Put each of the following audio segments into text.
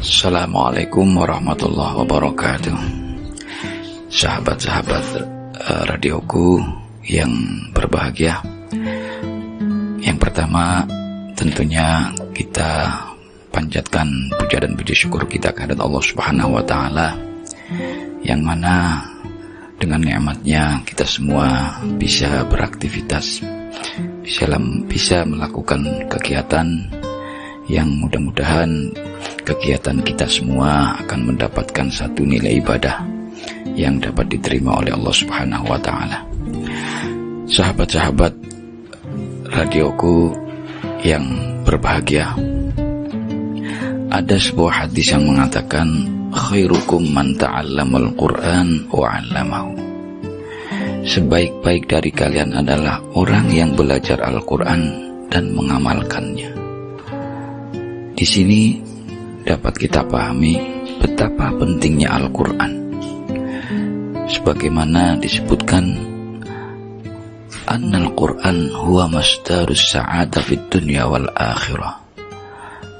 Assalamualaikum warahmatullahi wabarakatuh. Sahabat-sahabat radioku yang berbahagia, yang pertama tentunya kita panjatkan puja dan puji syukur kita kehadirat Allah Subhanahu wa Ta'ala, yang mana dengan nikmatnya kita semua bisa beraktivitas, bisa melakukan kegiatan yang mudah-mudahan kegiatan kita semua akan mendapatkan satu nilai ibadah yang dapat diterima oleh Allah Subhanahu wa Ta'ala. Sahabat-sahabat radioku yang berbahagia, ada sebuah hadis yang mengatakan khairukum man ta'allamal Qur'an wa 'allamahu. Sebaik-baik dari kalian adalah orang yang belajar Al-Qur'an dan mengamalkannya. Di sini dapat kita pahami betapa pentingnya Al-Qur'an. Sebagaimana disebutkan, annal Qur'an huwa masdarus sa'adah fid dunya wal akhirah.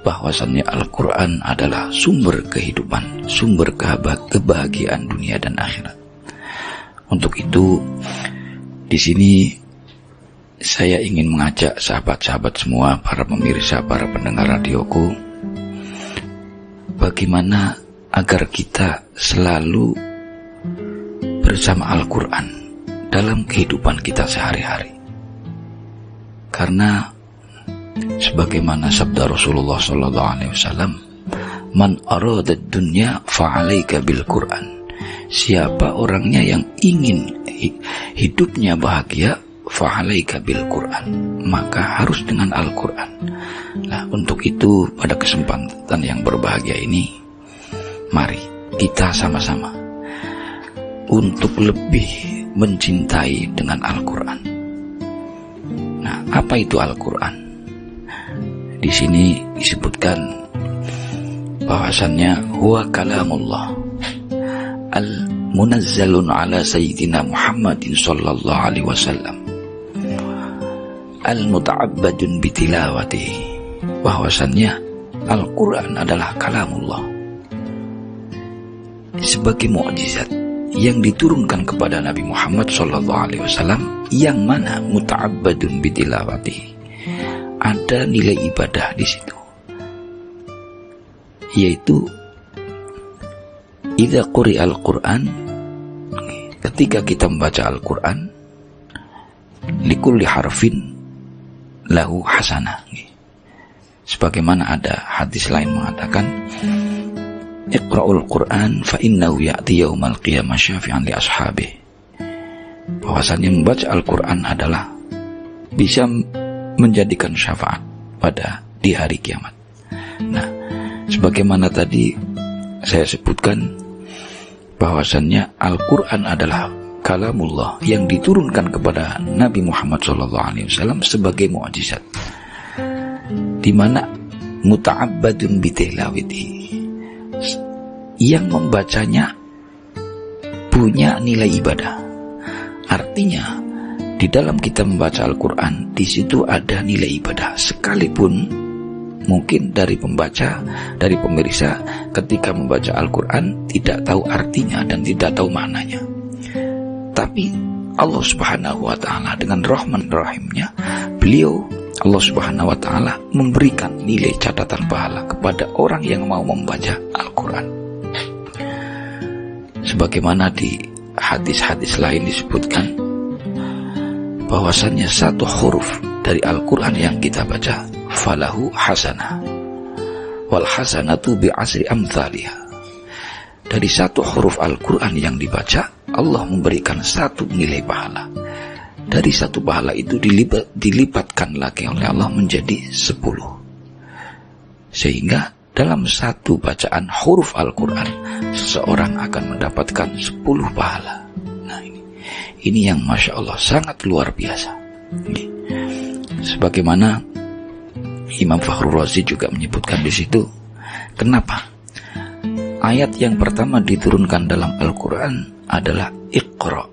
Bahwasannya Al-Qur'an adalah sumber kehidupan, sumber kebahagiaan dunia dan akhirat. Untuk itu, di sini saya ingin mengajak sahabat-sahabat semua, para pemirsa, para pendengar radioku, bagaimana agar kita selalu bersama Al-Qur'an dalam kehidupan kita sehari-hari. Karena sebagaimana sabda Rasulullah SAW, man arada dunya fa'alaika bil Qur'an. Siapa orangnya yang ingin hidupnya bahagia, fa'alaika bil Qur'an, maka harus dengan Al-Qur'an. Nah, untuk itu pada kesempatan yang berbahagia ini, mari kita sama-sama untuk lebih mencintai dengan Al-Qur'an. Nah, apa itu Al-Qur'an? Di sini disebutkan bahwasannya huwa kalamullah al-munazzalun ala sayyidina Muhammadin sallallahu alaihi wasallam al-muta'abbadun bitilawatihi. Bahwasannya Al-Qur'an adalah kalamullah sebagai mukjizat yang diturunkan kepada Nabi Muhammad sallallahu alaihi wasallam, yang mana muta'abbadun bitilawatihi, ada nilai ibadah di situ, yaitu idza quri'al Qur'an, ketika kita membaca Al-Qur'an, likulli harfin lahu hasanah. Sebagaimana ada hadis lain mengatakan, iqra'ul Qur'an fa innahu ya'ti yaumal qiyamah syafi'an li ashabihi. Bahwasannya membaca Al-Qur'an adalah bisa menjadikan syafaat pada di hari kiamat. Nah, sebagaimana tadi saya sebutkan, bahwasannya Al-Qur'an adalah kalamullah yang diturunkan kepada Nabi Muhammad SAW sebagai mukjizat, di mana muta'abbadun bitilawati, yang membacanya punya nilai ibadah. Artinya di dalam kita membaca Al-Qur'an, di situ ada nilai ibadah, sekalipun mungkin dari pembaca, dari pemirsa ketika membaca Al-Qur'an tidak tahu artinya dan tidak tahu maknanya. Tapi Allah Subhanahu wa Ta'ala dengan Rahman Rahimnya, beliau Allah Subhanahu wa Ta'ala memberikan nilai catatan pahala kepada orang yang mau membaca Al-Qur'an. Sebagaimana di hadis-hadis lain disebutkan bahwasannya satu huruf dari Al-Qur'an yang kita baca, falahu hasanah wal hasanatu bi asri amthaliha. Dari satu huruf Al-Qur'an yang dibaca, Allah memberikan satu nilai pahala. Dari satu pahala itu dilipatkan lagi oleh Allah menjadi 10. Sehingga dalam satu bacaan huruf Al-Qur'an, seseorang akan mendapatkan 10 pahala. Nah, ini yang Masya Allah sangat luar biasa. Sebagaimana Imam Fakhrul Razi juga menyebutkan di situ, kenapa ayat yang pertama diturunkan dalam Al-Qur'an adalah Iqra.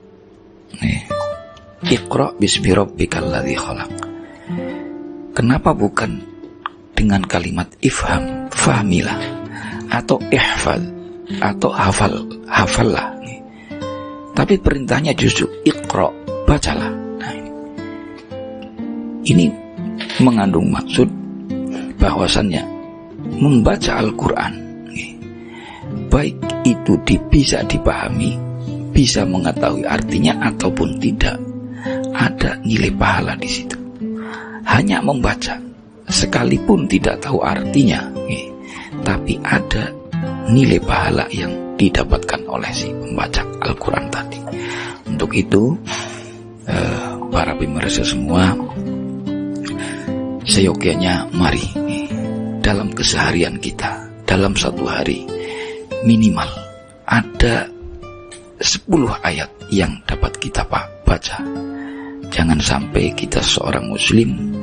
Iqra bismi rabbikal ladzi khalaq. Kenapa bukan dengan kalimat ifham, fahmilah? atau ihfal atau hafallah. Tapi perintahnya justru iqra, bacalah. Nah, ini mengandung maksud bahwasannya membaca Al-Quran, baik itu bisa dipahami, bisa mengetahui artinya ataupun tidak, ada nilai pahala di situ. Hanya membaca, sekalipun tidak tahu artinya, tapi ada nilai pahala yang didapatkan oleh si membaca Al-Quran tadi. Untuk itu, para pemirsa semua, seyogyanya mari dalam keseharian kita, dalam satu hari minimal ada 10 ayat yang dapat kita baca. Jangan sampai kita seorang muslim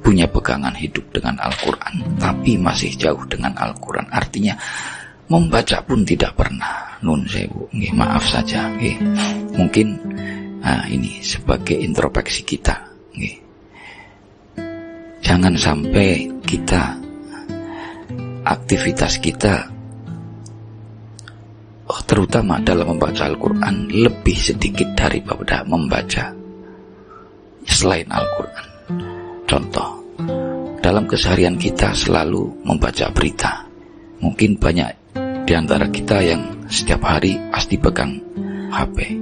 punya pegangan hidup dengan Al-Quran tapi masih jauh dengan Al-Quran. Artinya membaca pun tidak pernah. Nun sewu, maaf saja. Mungkin ini sebagai introspeksi kita. Jangan sampai kita, aktivitas kita terutama dalam membaca Al-Quran lebih sedikit daripada membaca selain Al-Quran. Contoh, dalam keseharian kita selalu membaca berita. Mungkin banyak di antara kita yang setiap hari pasti pegang HP.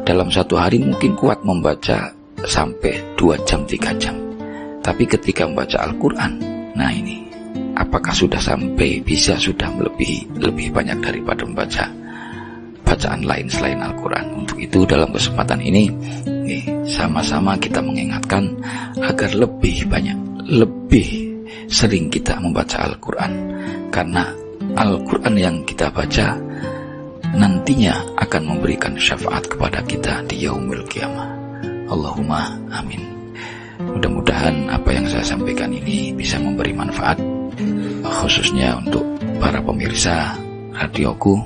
Dalam satu hari mungkin kuat membaca sampai 2 jam, 3 jam. Tapi ketika membaca Al-Quran, nah ini, apakah sudah sudah lebih banyak daripada membaca bacaan lain selain Al-Quran. Untuk itu dalam kesempatan ini, sama-sama kita mengingatkan agar lebih sering kita membaca Al-Quran. Karena Al-Quran yang kita baca nantinya akan memberikan syafaat kepada kita di yaumil qiyamah. Allahumma amin. Mudah-mudahan apa yang saya sampaikan ini bisa memberi manfaat, khususnya untuk para pemirsa radioku.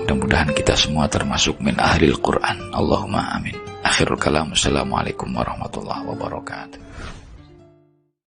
Mudah-mudahan kita semua termasuk min ahlil Quran. Allahumma amin. Akhirul kalam. Assalamualaikum warahmatullahi wabarakatuh.